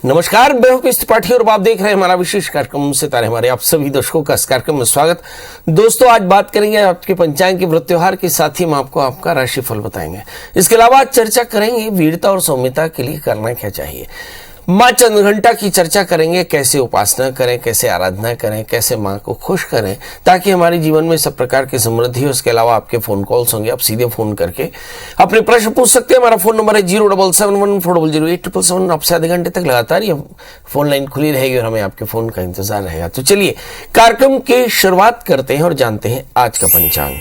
नमस्कार, मैं हूं पीएस त्रिपाठी और आप देख रहे हैं हमारा विशेष कार्यक्रम सितारे हमारे। आप सभी दर्शकों का इस कार्यक्रम में स्वागत। दोस्तों, आज बात करेंगे आपके पंचांग के व्रत त्योहार के साथ ही हम आपको आपका राशिफल बताएंगे। इसके अलावा आज चर्चा करेंगे वीरता और सौम्यता के लिए करना क्या चाहिए। माँ चंद्रघंटा की चर्चा करेंगे, कैसे उपासना करें, कैसे आराधना करें, कैसे माँ को खुश करें ताकि हमारे जीवन में सब प्रकार की समृद्धि हो। इसके अलावा आपके फोन कॉल्स होंगे, आप सीधे फोन करके अपने प्रश्न पूछ सकते हैं। हमारा फोन नंबर है 07714008777। आपसे आधे घंटे तक लगातार ये फोन लाइन खुली रहेगी और हमें आपके फोन का इंतजार रहेगा। तो चलिए कार्यक्रम की शुरुआत करते हैं और जानते हैं आज का पंचांग।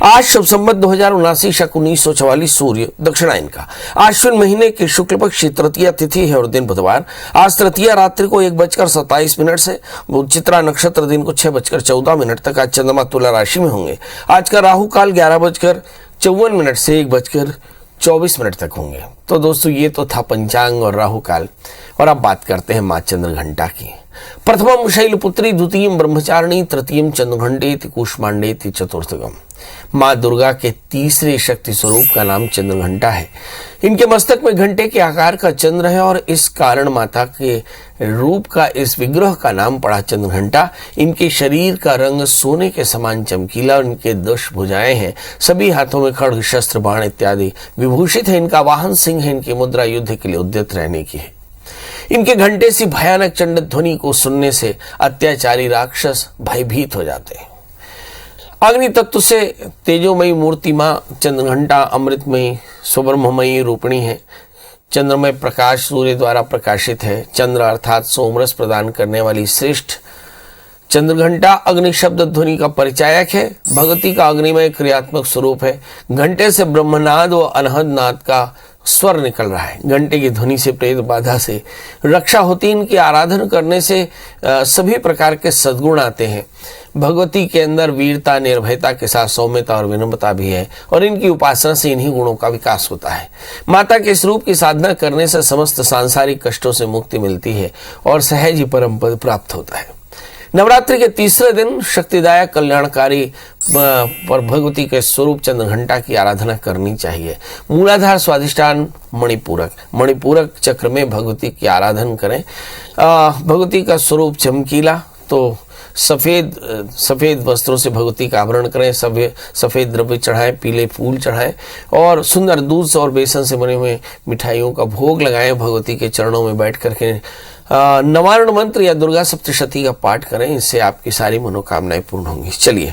आज शुभ संवत 2079 शक 1944 सूर्य दक्षिणायन का आश्विन महीने की शुक्ल पक्ष तृतीया तिथि है और दिन बुधवार। आज तृतीया रात्रि को 1:27 से चित्रा नक्षत्र दिन को 6:14 तक। आज चंद्रमा तुला राशि में होंगे। आज का राहु काल 11:54 से 1:24 तक होंगे। तो दोस्तों, ये तो था पंचांग और राहु काल। और अब बात करते हैं माँ चंद्रघंटा की। प्रथमम शैलपुत्री, द्वितीयम ब्रह्मचारिणी, तृतीयम चंद्रघंटेति कूष्मांडेति चतुर्थगम। माँ दुर्गा के तीसरे शक्ति स्वरूप का नाम चंद्रघंटा है। इनके मस्तक में घंटे के आकार का चंद्र है और इस कारण माता के रूप का इस विग्रह का नाम पड़ा चंद्रघंटा। इनके शरीर का रंग सोने के समान चमकीला और इनके 10 भुजाएं हैं। सभी हाथों में खड्ग, शस्त्र, बाण इत्यादि विभूषित है। इनका वाहन सिंह है। इनकी मुद्रा युद्ध के लिए उद्यत रहने की है। इनके घंटे सी भयानक चंड ध्वनि को सुनने से अत्याचारी राक्षस भयभीत हो जाते हैं। अग्नि तत्व से तेजोमयी मूर्ति मां चंद्रघंटा अमृतमयी स्वब्रह्ममयी रूपिणी है। चंद्रमय प्रकाश सूर्य द्वारा प्रकाशित है। चंद्र अर्थात सोमरस प्रदान करने वाली श्रेष्ठ चंद्रघंटा अग्नि शब्द ध्वनि का परिचायक है। भगवती का अग्निमय क्रियात्मक स्वरूप है। घंटे से ब्रह्मनाद व अनहद नाद का स्वर निकल रहा है। घंटे की ध्वनि से प्रेत बाधा से रक्षा होती है। इनकी आराधना करने से सभी प्रकार के सद्गुण आते हैं। भगवती के अंदर वीरता, निर्भयता के साथ सौम्यता और विनम्रता भी है और इनकी उपासना से इन्हीं गुणों का विकास होता है। माता के स्वरूप की साधना करने से समस्त सांसारिक कष्टों से मुक्ति मिलती है और सहज ही परम पद प्राप्त होता है। नवरात्रि के तीसरे दिन शक्तिदायक कल्याणकारी पर भगवती के स्वरूप चंद्रघंटा की आराधना करनी चाहिए। मूलाधार स्वाधिष्ठान मणिपूरक चक्र में भगवती की आराधना करें। भगवती का स्वरूप चमकीला, तो सफेद वस्त्रों से भगवती का आवरण करें। सफेद द्रव्य चढ़ाएं, पीले फूल चढ़ाएं और सुंदर दूध और बेसन से बने हुए मिठाइयों का भोग लगाएं। भगवती के चरणों में बैठ करके नवारण मंत्र या दुर्गा सप्तशती का पाठ करें। इससे आपकी सारी मनोकामनाएं पूर्ण होंगी। चलिए,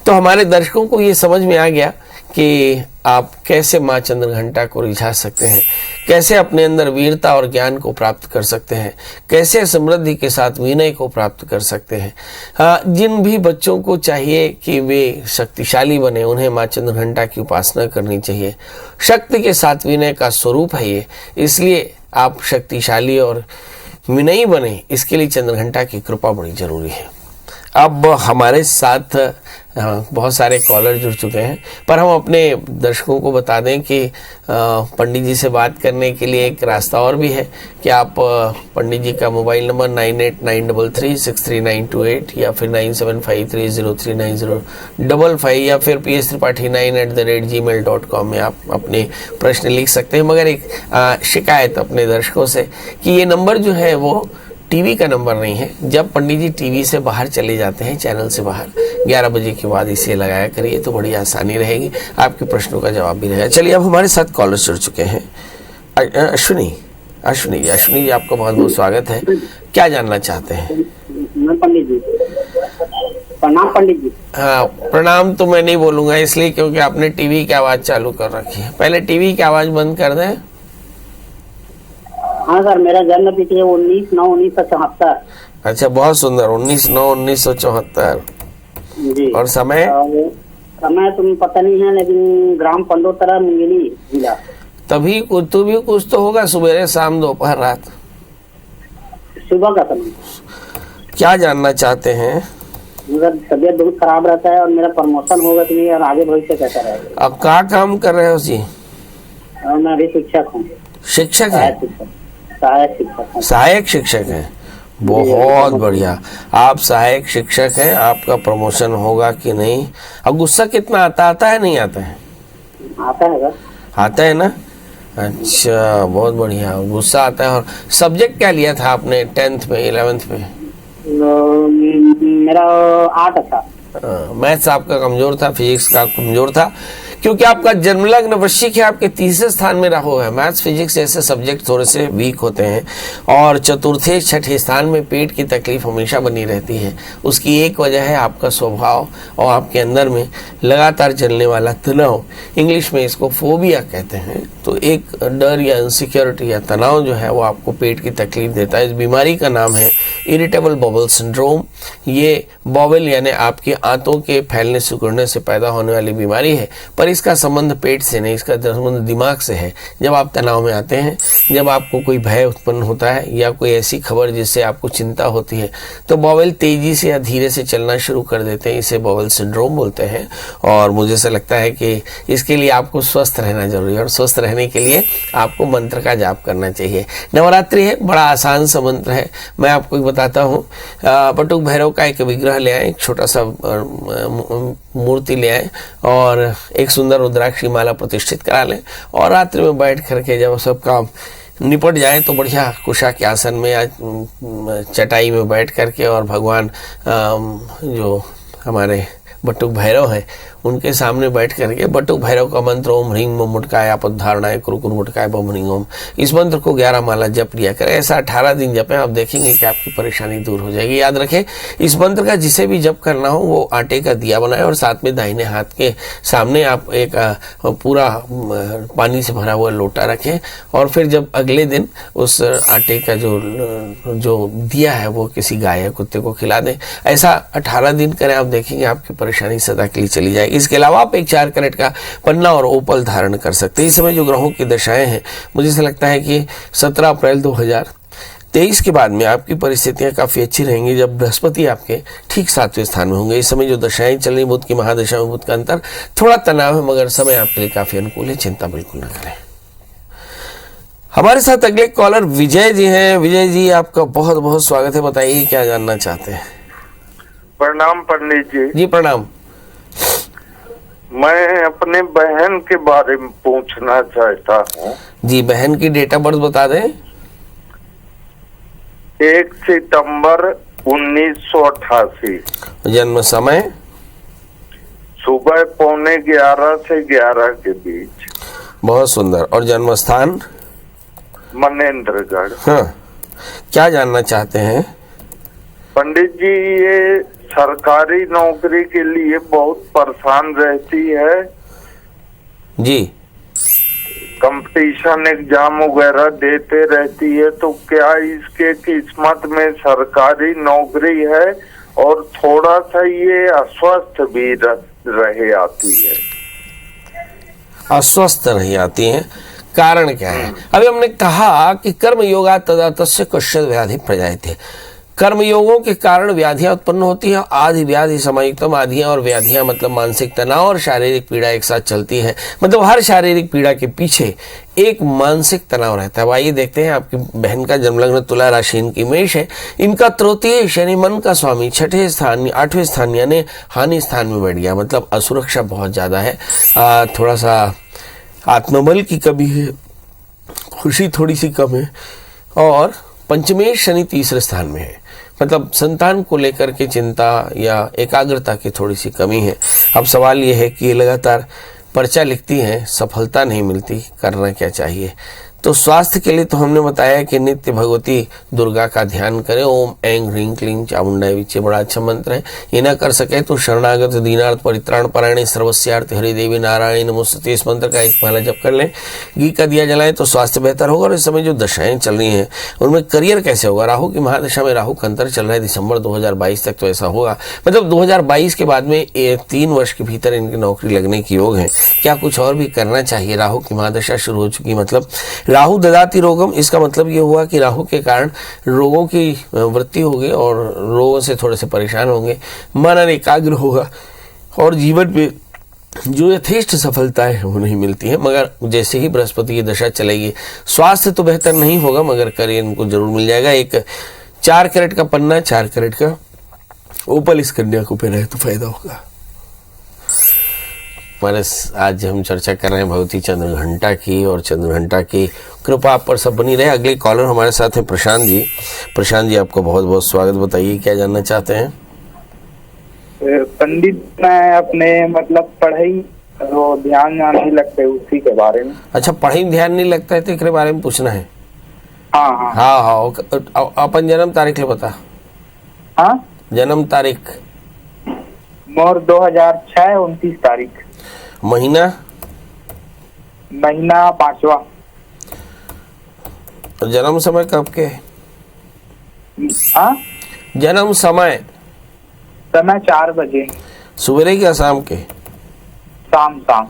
तो हमारे दर्शकों को ये समझ में आ गया कि आप कैसे माँ चंद्रघंटा को रिझा सकते हैं, कैसे अपने अंदर वीरता और ज्ञान को प्राप्त कर सकते हैं, कैसे समृद्धि के साथ विनय को प्राप्त कर सकते हैं। जिन भी बच्चों को चाहिए कि वे शक्तिशाली बने, उन्हें माँ चंद्रघंटा की उपासना करनी चाहिए। शक्ति के साथ विनय का स्वरूप है ये, इसलिए आप शक्तिशाली और विनयी बने, इसके लिए चंद्रघंटा की कृपा बड़ी जरूरी है। अब हमारे साथ बहुत सारे कॉलर जुड़ चुके हैं, पर हम अपने दर्शकों को बता दें कि पंडित जी से बात करने के लिए एक रास्ता और भी है कि आप पंडित जी का मोबाइल नंबर 9893363928 या फिर 9753039055 या फिर pstripathi9@gmail.com में आप अपने प्रश्न लिख सकते हैं। मगर एक शिकायत अपने दर्शकों से कि ये नंबर जो है वो टीवी का नंबर नहीं है। जब पंडित जी टीवी से बाहर चले जाते हैं, चैनल से बाहर, 11 बजे के बाद इसे लगाया करिए तो बड़ी आसानी रहेगी, आपके प्रश्नों का जवाब भी रहेगा। चलिए, अब हमारे साथ कॉलर जुड़ चुके हैं। अश्विनी जी, आपका बहुत बहुत स्वागत है। क्या जानना चाहते हैं? पंडित जी, प्रणाम पंडित जी। हाँ, प्रणाम तो मैं नहीं बोलूंगा इसलिए क्योंकि आपने टीवी की आवाज चालू कर रखी है। पहले टीवी की आवाज बंद कर दें। हाँ सर, मेरा जन्म तिथि है 19/9/1974। अच्छा, बहुत सुंदर, 19/9/1974 जी। और समय तुम्हें पता नहीं है, लेकिन ग्राम पंडोतरा, मुंगेली जिला। तभी कुछ तो होगा, सुबह शाम दोपहर रात। सुबह का समय। क्या जानना चाहते हैं? मगर तबीयत बहुत खराब रहता है और मेरा प्रमोशन होगा कि नहीं और आगे भविष्य कैसा रहेगा। अब क्या काम कर रहे हो जी? मैं अभी शिक्षक हूँ। शिक्षक है? सहायक शिक्षक है। बहुत बढ़िया, आप सहायक शिक्षक हैं, आपका प्रमोशन होगा कि नहीं। अब गुस्सा कितना आता है नहीं आता है? आता है आता है ना। अच्छा, बहुत बढ़िया। गुस्सा आता है। और सब्जेक्ट क्या लिया था आपने 10th में 11th में? मेरा 8 था। मैथ्स आपका कमजोर था, फिजिक्स का कमजोर था, क्योंकि आपका जन्मलग्न वृश्चिक है, आपके तीसरे स्थान में राहु है। मैथ्स फिजिक्स जैसे सब्जेक्ट थोड़े से वीक होते हैं। और चतुर्थे छठे स्थान में पेट की तकलीफ हमेशा बनी रहती है। उसकी एक वजह है आपका स्वभाव और आपके अंदर में लगातार चलने वाला तनाव। इंग्लिश में इसको फोबिया कहते हैं। तो एक डर या इनसिक्योरिटी या तनाव जो है वो आपको पेट की तकलीफ देता है। इस बीमारी का नाम है इरिटेबल बॉवल सिंड्रोम। ये बॉवल यानी आपके आंतों के फैलने सिकुड़ने से पैदा होने वाली बीमारी है, पर इसका संबंध पेट से नहीं, इसका संबंध दिमाग से है। जब आप तनाव में आते हैं, जब आपको कोई भय उत्पन्न होता है या कोई ऐसी खबर जिससे आपको चिंता होती है, तो बॉवल तेजी से या धीरे से चलना शुरू कर देते हैं। इसे बॉवल सिंड्रोम बोलते हैं। और मुझे ऐसा लगता है कि इसके लिए आपको स्वस्थ रहना जरूरी है, और स्वस्थ रहने के लिए आपको मंत्र का जाप करना चाहिए। नवरात्रि है, बड़ा आसान सा मंत्र है, मैं आपको एक बताता हूँ। बटुक भैरव का एक विग्रह ले आए, एक छोटा सा मूर्ति ले आए और एक सुंदर रुद्राक्ष की माला प्रतिष्ठित करा लें, और रात्रि में बैठ करके जब सब काम निपट जाए तो बढ़िया कुशा के आसन में या चटाई में बैठ करके और भगवान जो हमारे बटुक भैरव हैं उनके सामने बैठ करके बटुक भैरव का मंत्र ओम ह्रीं मम मुटकाय आपद्धारणाय कुरु मुटकाय बम ह्रीं ओम, इस मंत्र को 11 माला जप लिया करें। ऐसा 18 दिन जपें, आप देखेंगे कि आपकी परेशानी दूर हो जाएगी। याद रखें, इस मंत्र का जिसे भी जप करना हो वो आटे का दिया बनाए और साथ में दाहिने हाथ के सामने आप एक पूरा पानी से भरा हुआ लोटा रखें, और फिर जब अगले दिन उस आटे का जो दिया है वो किसी गाय या कुत्ते को खिला दें। ऐसा 18 दिन करें, आप देखेंगे आपकी परेशानी सदा के लिए चली जाएगी। इसके अलावा आप एक 4 कैरेट का पन्ना और ओपल धारण कर सकते हैं। इस समय जो ग्रहों की दशाएं हैं, मुझे ऐसा लगता है कि 17 अप्रैल 2023 के बाद में आपकी परिस्थितियां काफी अच्छी रहेंगी, जब बृहस्पति आपके ठीक 7वें स्थान में होंगे। इस समय जो दशाएं चल रही, बुध की महादशा में बुध का अंतर, थोड़ा तनाव है, मगर समय आपके लिए काफी अनुकूल है, चिंता बिल्कुल न करें। हमारे साथ अगले कॉलर विजय जी हैं। विजय जी, आपका बहुत बहुत स्वागत है। बताइए क्या जानना चाहते हैं। प्रणाम पंडित जी। जी प्रणाम। मैं अपने बहन के बारे में पूछना चाहता हूँ। जी, बहन की डेट ऑफ बर्थ बता दें। 1 सितंबर 1988। जन्म समय सुबह 11:15 से 11 के बीच। बहुत सुंदर। और जन्म स्थान मनेन्द्रगढ़। हाँ, क्या जानना चाहते हैं। पंडित जी, ये सरकारी नौकरी के लिए बहुत परेशान रहती है। जी, कंपटीशन एग्जाम वगैरह देते रहती है, तो क्या इसके किस्मत में सरकारी नौकरी है? और थोड़ा सा ये अस्वस्थ भी रहे आती है। अस्वस्थ रही आती हैं, कारण क्या है? अभी हमने कहा कि कर्म योगा तदा तस्य कश्चित् व्याधि प्रजायते। कर्मयोगों के कारण व्याधियां उत्पन्न होती हैं। आदि व्याधि समायुक्तम, आधियां और व्याधियां मतलब मानसिक तनाव और शारीरिक पीड़ा एक साथ चलती है। मतलब हर शारीरिक पीड़ा के पीछे एक मानसिक तनाव रहता है। आइए देखते हैं, आपकी बहन का जन्मलग्न तुला राशि, इनकी मेष है, इनका तृतीय शनि मन का स्वामी 6ठे स्थान 8वें स्थान यानी हानि स्थान में बैठ गया। मतलब असुरक्षा बहुत ज्यादा है, थोड़ा सा आत्मबल की कमी है, खुशी थोड़ी सी कम है, और पंचमेश शनि तीसरे स्थान में है। मतलब संतान को लेकर के चिंता या एकाग्रता की थोड़ी सी कमी है। अब सवाल यह है कि लगातार पर्चा लिखती हैं, सफलता नहीं मिलती, करना क्या चाहिए। तो स्वास्थ्य के लिए तो हमने बताया कि नित्य भगवती दुर्गा का ध्यान करें। ओम ऐं ह्रीं क्लीं चामुंडाय विचे, बड़ा अच्छा मंत्र है। ये ना कर सके तो शरणागत दीनार्थ परित्राण परायणे सर्वस्यार्थ हरि देवी नारायणी नमोस्तुते, इस मंत्र का एक माला जप कर लें। घी का दिया जलाएं तो स्वास्थ्य बेहतर होगा। और इस समय जो दशाएं चल रही हैं उनमें करियर कैसे होगा। राहु की महादशा में राहु का अंतर चल रहा है दिसंबर 2022 तक, तो ऐसा होगा। मतलब 2022 के बाद में 3 वर्ष के भीतर इनकी नौकरी लगने की योग है। क्या कुछ और भी करना चाहिए? राहु की महादशा शुरू हो चुकी, मतलब राहु ददाति रोगम, इसका मतलब ये हुआ कि राहु के कारण रोगों की वृद्धि होगी और रोगों से थोड़े से परेशान होंगे, मन एकाग्र होगा और जीवन में जो यथेष्ट सफलताएं हैं वो नहीं मिलती हैं। मगर जैसे ही बृहस्पति की दशा चलेगी, स्वास्थ्य तो बेहतर नहीं होगा मगर करियर इनको जरूर मिल जाएगा। एक 4 कैरेट का पन्ना, 4 कैरेट का ओपल इस कन्या को पहनाए तो फायदा होगा। आज हम चर्चा कर रहे हैं भगवती चंद्रघंटा की, और चंद्रघंटा की कृपा आप पर सब बनी रहे। अगले कॉलर हमारे साथ हैं प्रशांत जी। प्रशांत जी, आपको बहुत बहुत स्वागत। बताइए क्या जानना चाहते हैं? पंडित, मैं अपने मतलब पढ़ाई वो ध्यान नहीं लगते उसी के बारे में। अच्छा, पढ़ाई में ध्यान नहीं लगता है तो एक बारे में पूछना है। हाँ हाँ हाँ हाँ, अपन जन्म तारीख ले बता। हाँ, जन्म तारीख? मोर 2006 29 तारीख। महीना? महीना 5वां। जन्म समय कब के? हाँ, जन्म समय? समय 4 बजे। सवेरे या शाम के? शाम। और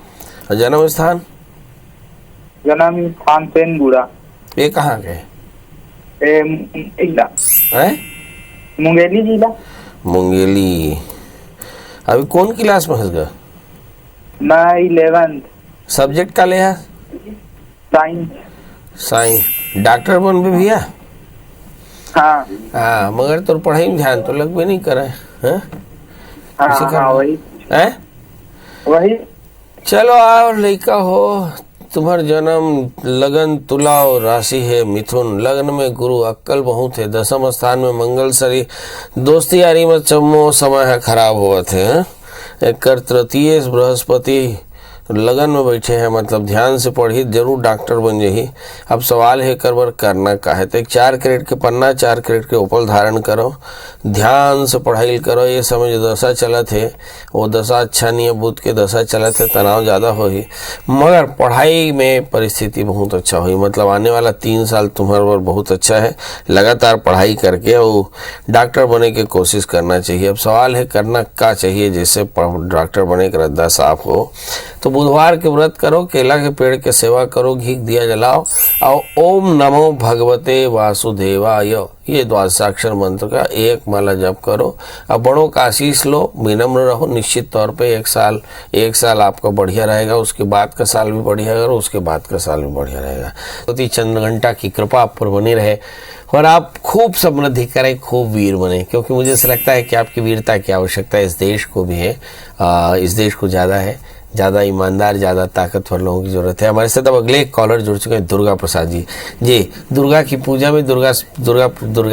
जन्म स्थान? जन्म स्थान सेनगुड़ा। ये कहाँ के है? मुंगेली जिला। मुंगेली। अभी कौन क्लास में हंस गया? मैं 11th। सब्जेक्ट का लिया? साइंस। साइंस। डॉक्टर बन भी भैया? हाँ हाँ, मगर तो पढ़ाई में ध्यान तो लगभग नहीं करे हैं? हाँ, वही है? वही। चलो आओ, लड़का हो। तुम्हार जन्म लगन तुला और राशि है मिथुन। लग्न में गुरु, अक्कल बहुत है। दसम स्थान में मंगल शरीर, दोस्ती यारी में चमो समय है खराब हुआ थे। कर तृतीय बृहस्पति लगन में बैठे हैं, मतलब ध्यान से पढ़ी जरूर डॉक्टर बन जाही। अब सवाल है करबर करना का है तो एक 4 कैरेट के पन्ना, 4 कैरेट के उपल धारण करो, ध्यान से पढ़ाई करो। ये समय जो दशा चलत है वो दशा अच्छा नहीं है, बुध के दशा चलत है, तनाव ज़्यादा होगी, मगर पढ़ाई में परिस्थिति बहुत अच्छा हुई। मतलब आने वाला 3 साल तुम्हारे पर बहुत अच्छा है। लगातार पढ़ाई करके वो डॉक्टर बने की कोशिश करना चाहिए। अब सवाल है करना क्या चाहिए जैसे डॉक्टर बने का रद्दा साफ हो। तो बुधवार के व्रत करो, केला के पेड़ के सेवा करो, घी दिया जलाओ और ओम नमो भगवते वासुदेवाय, ये द्वादशाक्षर मंत्र का 1 माला जप करो। अब बड़ों का आशीष लो, विनम्र रहो। निश्चित तौर पे 1 साल आपका बढ़िया रहेगा, उसके बाद का साल भी बढ़िया रहेगा, उसके बाद का साल भी बढ़िया रहेगा। तो चंद्रघंटा की कृपा आप पर बनी रहे और आप खूब समृद्धि करें, खूब वीर बने, क्योंकि मुझे ऐसा लगता है कि आपकी वीरता की आवश्यकता इस देश को भी है। इस देश को ज़्यादा है, ज़्यादा ईमानदार, ज़्यादा ताकतवर लोगों की ज़रूरत है। हमारे साथ अब अगले एक कॉलर जुड़ चुके हैं, दुर्गा प्रसाद जी। जी, दुर्गा की पूजा में दुर्गा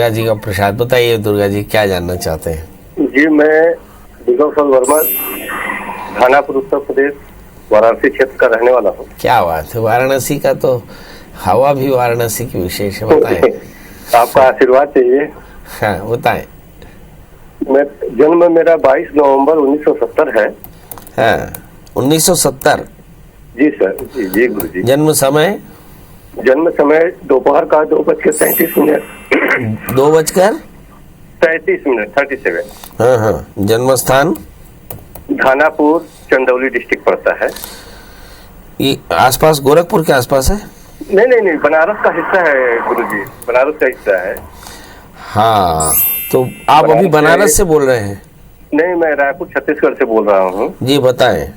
जी का प्रसाद। बताइए दुर्गा जी, क्या जानना चाहते हैं? जी, मैं दिगंबर वर्मा, थानापुर, उत्तर प्रदेश, वाराणसी क्षेत्र का रहने वाला हूँ। क्या बात है, वाराणसी का तो हवा भी वाराणसी की विशेष है, बताएं। आपका आशीर्वाद चाहिए। हाँ बताएं। मैं जन्म मेरा 22 नवंबर 1970 है। हाँ, 1970? जी सर। जी गुरु जी। जन्म समय? जन्म समय दोपहर का 2:37। 2:37 37। हाँ हाँ। जन्म स्थान? थानापुर, चंदौली डिस्ट्रिक्ट पड़ता है। ये आसपास, गोरखपुर के आसपास है? नहीं, बनारस का हिस्सा है गुरु जी, बनारस का हिस्सा है। हाँ, तो आप अभी बनारस से बोल रहे हैं? नहीं, मैं रायपुर छत्तीसगढ़ से बोल रहा हूँ। जी बताएं।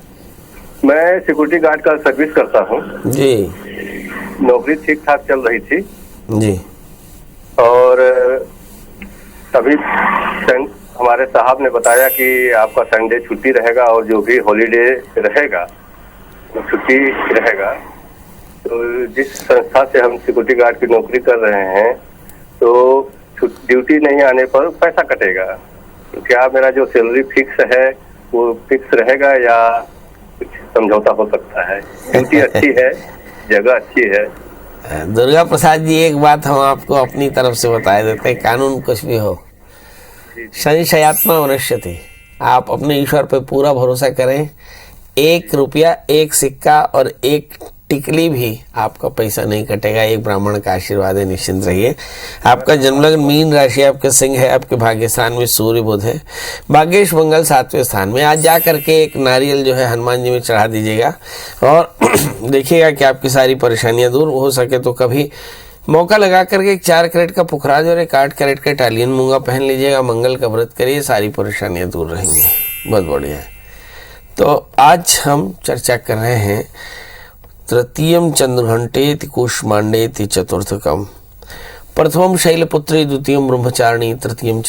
मैं सिक्योरिटी गार्ड का सर्विस करता हूँ जी। नौकरी ठीक ठाक चल रही थी जी। और तभी हमारे साहब ने बताया कि आपका संडे छुट्टी रहेगा और जो भी हॉलीडे रहेगा तो छुट्टी रहेगा। तो जिस संस्था से हम सिक्योरिटी गार्ड की नौकरी कर रहे हैं तो ड्यूटी नहीं आने पर पैसा कटेगा, तो क्या मेरा जो सैलरी फिक्स है वो फिक्स रहेगा या कुछ समझौता हो सकता है? ड्यूटी अच्छी है, जगह अच्छी है। दुर्गा प्रसाद जी, एक बात हम आपको अपनी तरफ से बता देते हैं, कानून कुछ भी हो, संशयात्मा वनश्यति। आप अपने ईश्वर पे पूरा भरोसा करें। 1 रुपया, 1 सिक्का और 1 टिकली भी आपका पैसा नहीं कटेगा। एक ब्राह्मण का आशीर्वाद है, निश्चिंत रहिए। आपका जन्मलग्न मीन राशि, आपके सिंह है, आपके भाग्य स्थान में सूर्य बुध है, भाग्येश मंगल 7वें स्थान में। आज जा करके एक नारियल जो है हनुमान जी में चढ़ा दीजिएगा और देखिएगा कि आपकी सारी परेशानियां दूर हो सके तो कभी मौका लगा करके 4 कैरेट का पुखराज और 8 कैरेट का इटालियन मूंगा पहन लीजिएगा। मंगल का व्रत करिए, सारी परेशानियां दूर रहेंगी। बहुत बढ़िया है। तो आज हम चर्चा कर रहे हैं तृतीयम चंद्रघंटेति कुष्मांडेति चतुर्थकम, प्रथमम शैलपुत्री, द्वितीयम ब्रह्मचारिणी, तृतीयम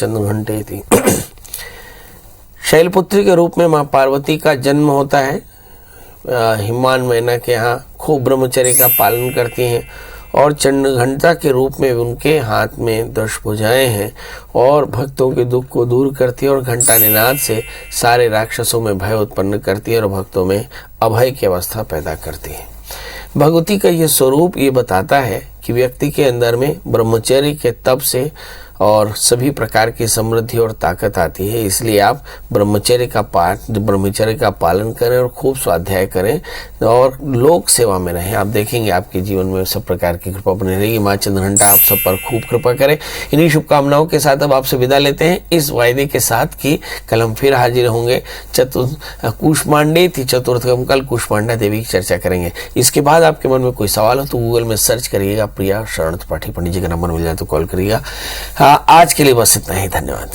हिमान मैना के यहाँ खूब ब्रह्मचर्य का पालन करती हैं और चंड घंटा के रूप में उनके हाथ में 10 भुजाएं हैं और भक्तों के दुख को दूर करती है और घंटा निनाद से सारे राक्षसों में भय उत्पन्न करती है और भक्तों में अभय की अवस्था पैदा करती है। भगवती का यह स्वरूप ये बताता है कि व्यक्ति के अंदर में ब्रह्मचर्य के तप से और सभी प्रकार की समृद्धि और ताकत आती है। इसलिए आप ब्रह्मचर्य का पालन करें और खूब स्वाध्याय करें और लोक सेवा में रहें। आप देखेंगे आपके जीवन में सब प्रकार की कृपा बनी रहेगी। माँ चंद्रघंटा आप सब पर खूब कृपा करें। इन्हीं शुभकामनाओं के साथ अब आपसे विदा लेते हैं, इस वायदे के साथ कि कल हम फिर हाजिर होंगे। कूष्मांडे थी चतुर्थकम, कल कूष्मांडा देवी की चर्चा करेंगे। इसके बाद आपके मन में कोई सवाल हो तो गूगल में सर्च करिएगा, प्रिया शरण त्रिपाठी पंडित जी का नंबर मिल जाए तो कॉल करिएगा। आज के लिए बस इतना ही, धन्यवाद।